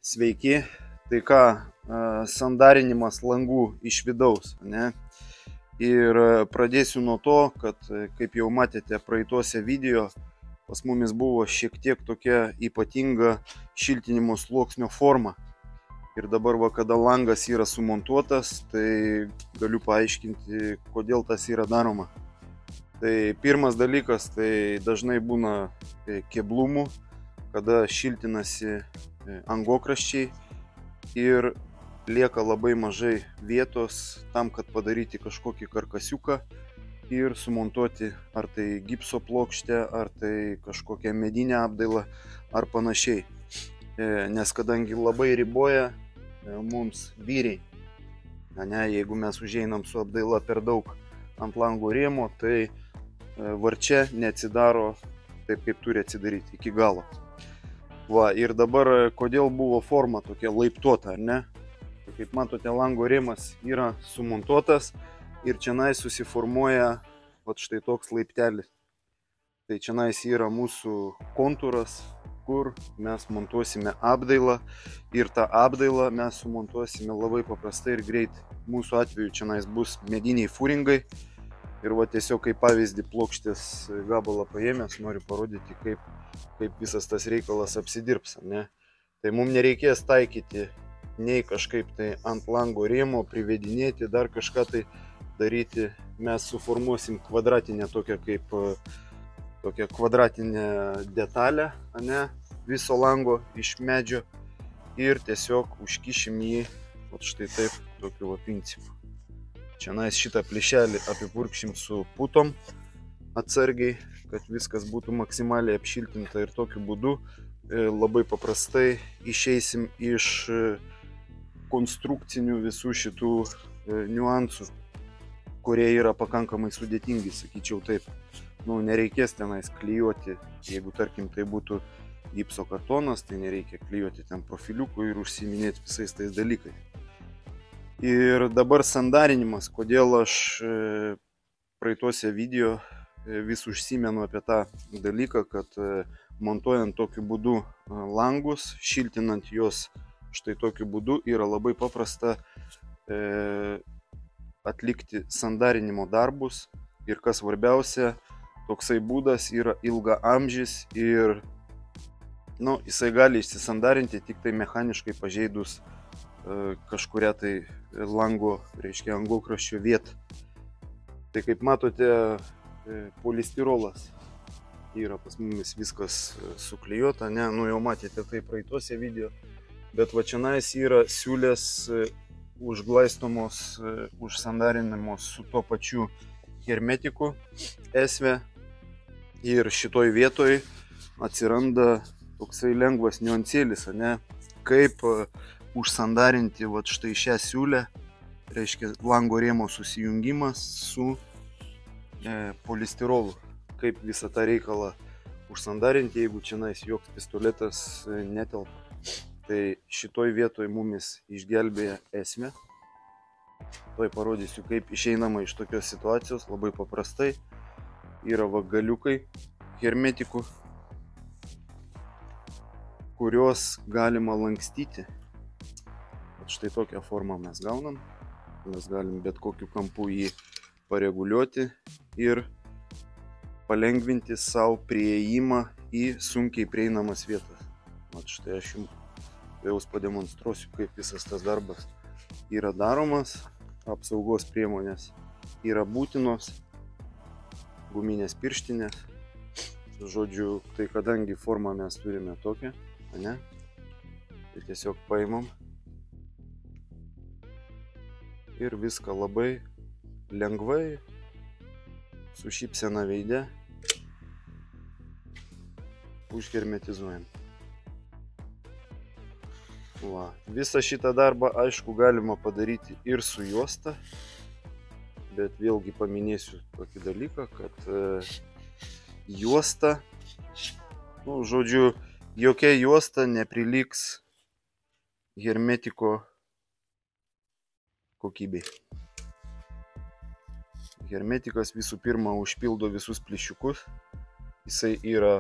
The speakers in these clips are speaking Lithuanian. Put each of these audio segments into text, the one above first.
Sveiki. Tai ką, sandarinimas langų iš vidaus, ne? Ir pradėsiu nuo to, kad, kaip jau matėte praeituose video, pas mumis buvo šiek tiek tokia ypatinga šiltinimo sluoksnio forma. Ir dabar, kada langas yra sumontuotas, tai galiu paaiškinti, kodėl tas yra daroma. Tai pirmas dalykas, tai dažnai būna keblumų, kada šiltinasi angokraščiai ir lieka labai mažai vietos tam, kad padaryti kažkokį karkasiuką ir sumontuoti ar tai gipso plokštę, ar tai kažkokią medinę apdailą ar panašiai. Nes kadangi labai riboja mums vyriai, jeigu mes užeinam su apdaila per daug ant lango rėmo, tai varčia neatsidaro taip, kaip turi atsidaryti iki galo. Va, ir dabar, kodėl buvo forma tokia laiptuota, ne? Tai kaip matote, lango rėmas yra sumontuotas ir čianais susiformuoja štai toks laiptelis. Tai čianais yra mūsų kontūras, kur mes montuosime apdailą ir tą apdailą mes sumontuosime labai paprastai ir greit. Mūsų atveju čianais bus mediniai fūringai ir va tiesiog kaip pavyzdį plokštės gabalą paėmęs noriu parodyti, kaip visas tas reikalas apsidirbs, ne? Tai mums nereikės taikyti nei kažkaip tai ant lango rėmo privedinėti, dar kažką tai daryti. Mes suformuosim kvadratinę tokią kvadratinę detalę, ne? Viso lango iš medžio ir tiesiog užkišim jį štai taip, tokiu principu. Čianais šitą plyšelį apipurkšim su putom atsargiai, kad viskas būtų maksimaliai apšiltinta ir tokiu būdu labai paprastai išeisim iš konstrukcinių visų šitų niuansų, kurie yra pakankamai sudėtingi, sakyčiau taip. Nereikės tenais klijuoti, jeigu tarkim tai būtų gipso kartonas, tai nereikia klijuoti ten profiliukų ir užsiiminėti visais tais dalykais. Ir dabar sandarinimas, kodėl aš praeituose video vis užsimenu apie tą dalyką, kad montuojant tokiu būdu langus, šiltinant juos štai tokiu būdu, yra labai paprasta atlikti sandarinimo darbus. Ir kas svarbiausia, toksai būdas yra ilgaamžis ir jisai gali išsisandarinti tik tai mechaniškai pažeidus kažkuria tai lango, reiškia angokraščio vietą. Tai kaip matote, polistirolas yra pas mumis viskas suklijuota, ne, jau matėte tai praeituose video, bet va čianais yra siūlės užglaistomos, užsandarinamos su tuo pačiu hermetiku esve ir šitoj vietoj atsiranda toksai lengvas niuansėlis, ne, kaip užsandarinti va štai šią siūlę, reiškia lango rėmo susijungimas su polistirolu. Kaip visą tą reikalą užsandarinti, jeigu čianais joks pistoletas netelpa. Tai šitoj vietoj mumis išgelbėja esmė. Tuoj parodysiu, kaip išeinama iš tokios situacijos, labai paprastai. Yra galiukai hermetikų, kuriuos galima lankstyti. Štai tokią formą mes gaunam. Mes galim bet kokiu kampu jį pareguliuoti ir palengvinti savo prieėjimą į sunkiai prieinamas vietas. Štai aš jums pademonstruosiu, kaip visas tas darbas yra daromas. Apsaugos priemonės yra būtinos, guminės pirštinės. Žodžiu, tai kadangi formą mes turime tokią, ne? Tai tiesiog paimam ir viską labai lengvai, su šypsena veide, užhermetizuojam. Va. Visą šitą darbą, aišku, galima padaryti ir su juosta, bet vėlgi paminėsiu tokį dalyką, kad juosta, žodžiu, jokia juosta neprilygs hermetiko kokybei. Hermetikas visų pirma užpildo visus plyšiukus. Jisai yra,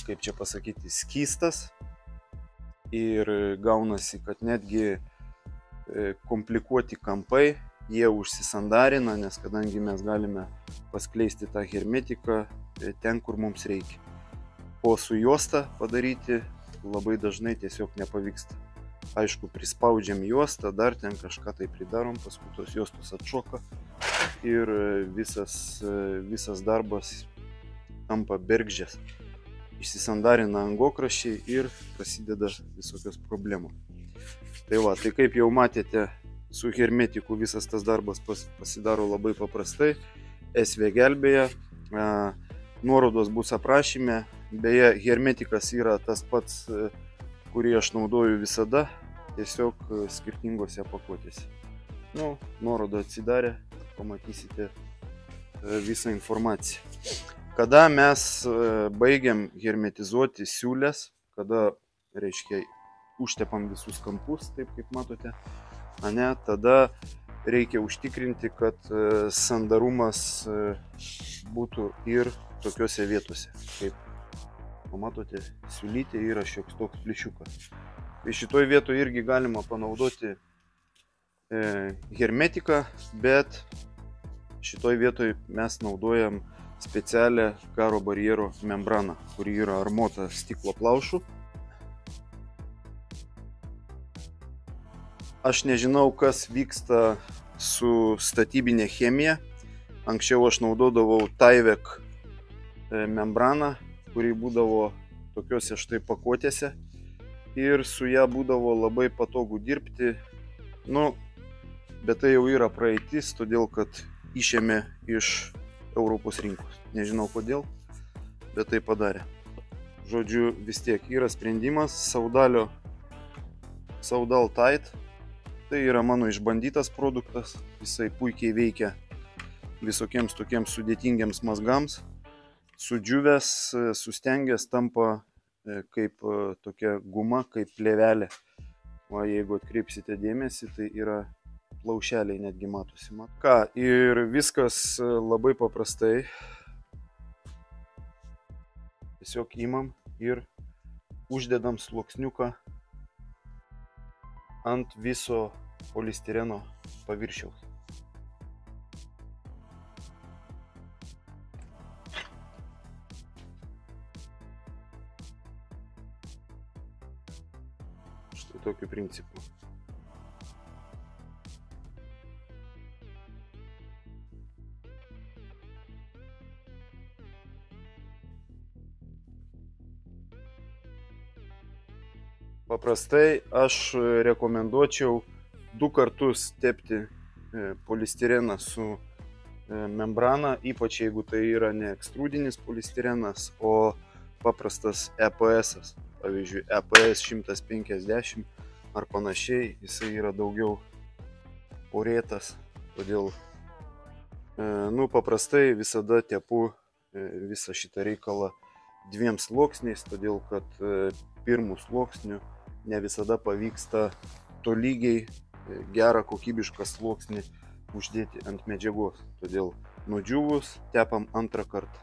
kaip čia pasakyti, skystas. ir gaunasi, kad netgi komplikuoti kampai, jie užsisandarina, nes kadangi mes galime paskleisti tą hermetiką ten, kur mums reikia. O su juosta padaryti labai dažnai tiesiog nepavyksta. Aišku, prispaudžiam juostą, dar ten kažką tai pridarom, paskui tos juostos atšoka ir visas darbas tampa bergždžias. Išsisandarina angokraščiai ir prasideda visokios problemos. Tai va, tai kaip jau matėte, su hermetiku visas tas darbas pasidaro labai paprastai. SV gelbėja, nuorodos bus aprašyme. Beje, hermetikas yra tas pats, kurį aš naudoju visada, tiesiog skirtingose pakuotėse. Nu, nuorodą atsidarę, pamatysite visą informaciją. Kada mes baigiam hermetizuoti siūlės, kada, reiškia, užtepam visus kampus, taip kaip matote, tada reikia užtikrinti, kad sandarumas būtų ir tokiose vietose, kaip pamatote, siūlytė yra šioks toks plyšiukas. Tai šitoj vietoje irgi galima panaudoti hermetiką, bet šitoj vietoje mes naudojam specialią garo barjero membraną, kuri yra armuota stiklo plaušu. Aš nežinau, kas vyksta su statybinė chemija. Anksčiau aš naudodavau Tyvek membraną, kuri būdavo tokiuose štai pakuotėse. Ir su ją būdavo labai patogu dirbti. Nu, bet tai jau yra praeitis, todėl kad išėmė iš Europos rinkos. Nežinau kodėl, bet tai padarė. Žodžiu, vis tiek yra sprendimas. Saudal Tight. Tai yra mano išbandytas produktas, jisai puikiai veikia visokiems tokiems sudėtingiams mazgams. Sudžiūvęs, sustengęs tampa kaip tokia guma, kaip plėvelė. O jeigu atkreipsite dėmesį, tai yra plaušeliai netgi matosi. Ką, ir viskas labai paprastai. Tiesiog imam ir uždedam sluoksniuką ant viso polistireno paviršiaus. Štai tokiu principu. Paprastai aš rekomenduočiau 2 kartus tepti polistireną su membrana, ypač jeigu tai yra ne ekstrudinis polistirenas, o paprastas EPS. Pavyzdžiui, EPS 150 ar panašiai, jisai yra daugiau porėtas, todėl paprastai visada tepu visą šitą reikalą 2 sluoksniais, todėl kad pirmų sluoksnių ne visada pavyksta tolygiai gerą kokybišką sluoksnį uždėti ant medžiagos. Todėl nudžiūvus tepam 2 kartą.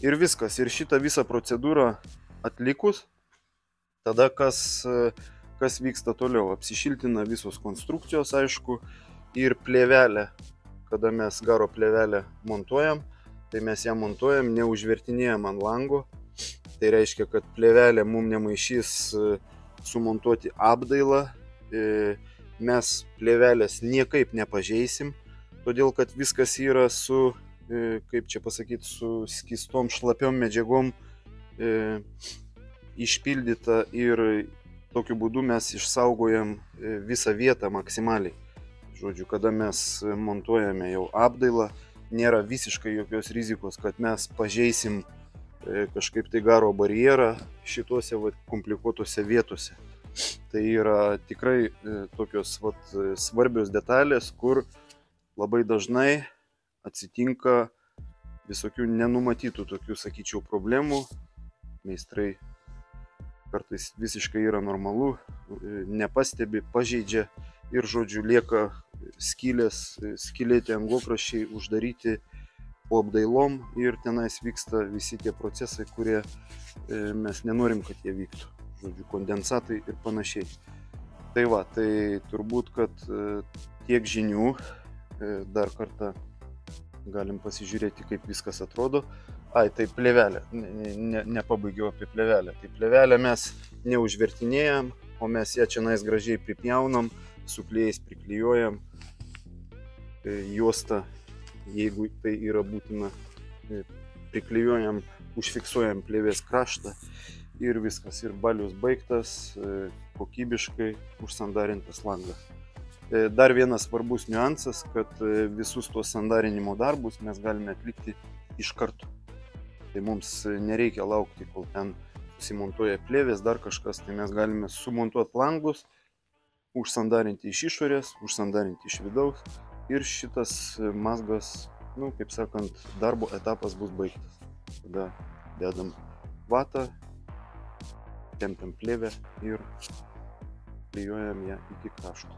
Ir viskas. Ir šitą visą procedūrą atlikus, tada kas vyksta toliau. Apsišiltina visos konstrukcijos, aišku, ir plėvelė. Kada mes garo plėvelę montuojam, tai mes ją montuojam, neužvertinėjam ant lango. Tai reiškia, kad plėvelė mums nemaišys sumontuoti apdailą. Mes plėvelės niekaip nepažeisim, todėl kad viskas yra su, kaip čia pasakyti, su skystom šlapiom medžiagom išpildyta ir tokiu būdu mes išsaugojam visą vietą maksimaliai. Žodžiu, kada mes montuojame jau apdailą, nėra visiškai jokios rizikos, kad mes pažeisim kažkaip tai garo barjerą šituose komplikuotose vietose. Tai yra tikrai tokios svarbios detalės, kur labai dažnai atsitinka visokių nenumatytų tokių, sakyčiau, problemų. Meistrai kartais visiškai yra normalu, nepastebi, pažeidžia ir, žodžiu, lieka skylėti angokraščiai uždaryti po apdailom ir tenais vyksta visi tie procesai, kurie mes nenorim, kad jie vyktų. žodžiu, kondensatai ir panašiai. Tai va, tai turbūt, kad tiek žinių, dar kartą galim pasižiūrėti, kaip viskas atrodo. Ai, tai plėvelė, nepabaigiau apie plėvelę. Tai plėvelę mes neužvertinėjam, o mes ją čia gražiai pripjaunam, su klijais priklijuojam, juostą, jeigu tai yra būtina, priklijuojam, užfiksuojam plėvės kraštą ir viskas. Ir balius baigtas, kokybiškai užsandarintas langas. Dar vienas svarbus niuansas, kad visus tos sandarinimo darbus mes galime atlikti iš karto. Tai mums nereikia laukti, kol ten susimontuoja plėvės, dar kažkas. Tai mes galime sumontuoti langus, užsandarinti iš išorės, užsandarinti iš vidaus. Ir šitas mazgas, kaip sakant, darbo etapas bus baigtas. Tada dedam vatą, tempiam plėvę ir klijuojam ją iki krašto.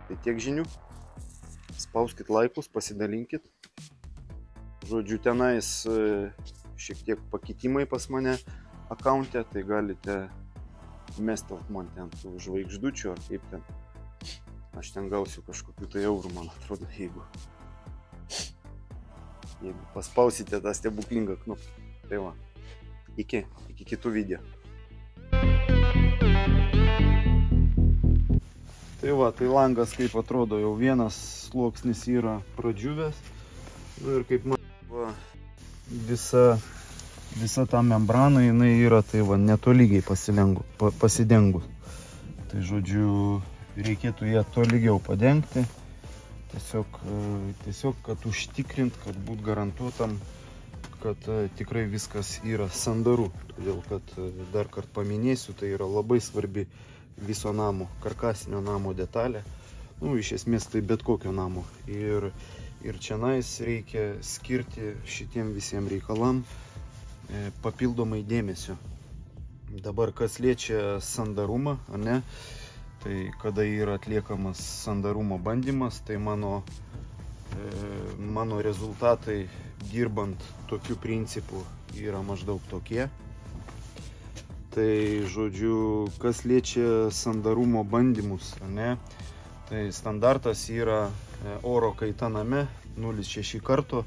Tai tiek žinių. Spauskit laikus, pasidalinkit. Žodžiu, tenais šiek tiek pakitimai pas mane akaunte, tai galite mestelt man ten tų žvaigždučių ar kaip ten. Aš ten gausiu kažkokių tai eurų, man atrodo, jeigu paspausite tą stebuklingą knopkę. Tai va, iki kitų video. Tai va, tai langas kaip atrodo, jau vienas sluoksnis yra pradžiuvęs. Ir kaip matau, visa ta membrana jinai yra tai va, netolygiai pasidengus. Tai žodžiu, reikėtų ją tolygiau padengti. Tiesiog, kad užtikrint, kad būt garantuotam, kad tikrai viskas yra sandaru. Todėl, kad dar kart paminėsiu, tai yra labai svarbi viso namo, karkasinio namo detalė. Iš esmės tai bet kokio namo. Ir čianais reikia skirti šitiem visiems reikalam papildomai dėmesio. Dabar kas liečia sandarumą, ne? Tai kada yra atliekamas sandarumo bandymas, tai mano rezultatai dirbant tokiu principu yra maždaug tokie. Tai žodžiu, kas liečia sandarumo bandymus, ne? Tai standartas yra oro kaita name 0,6 karto.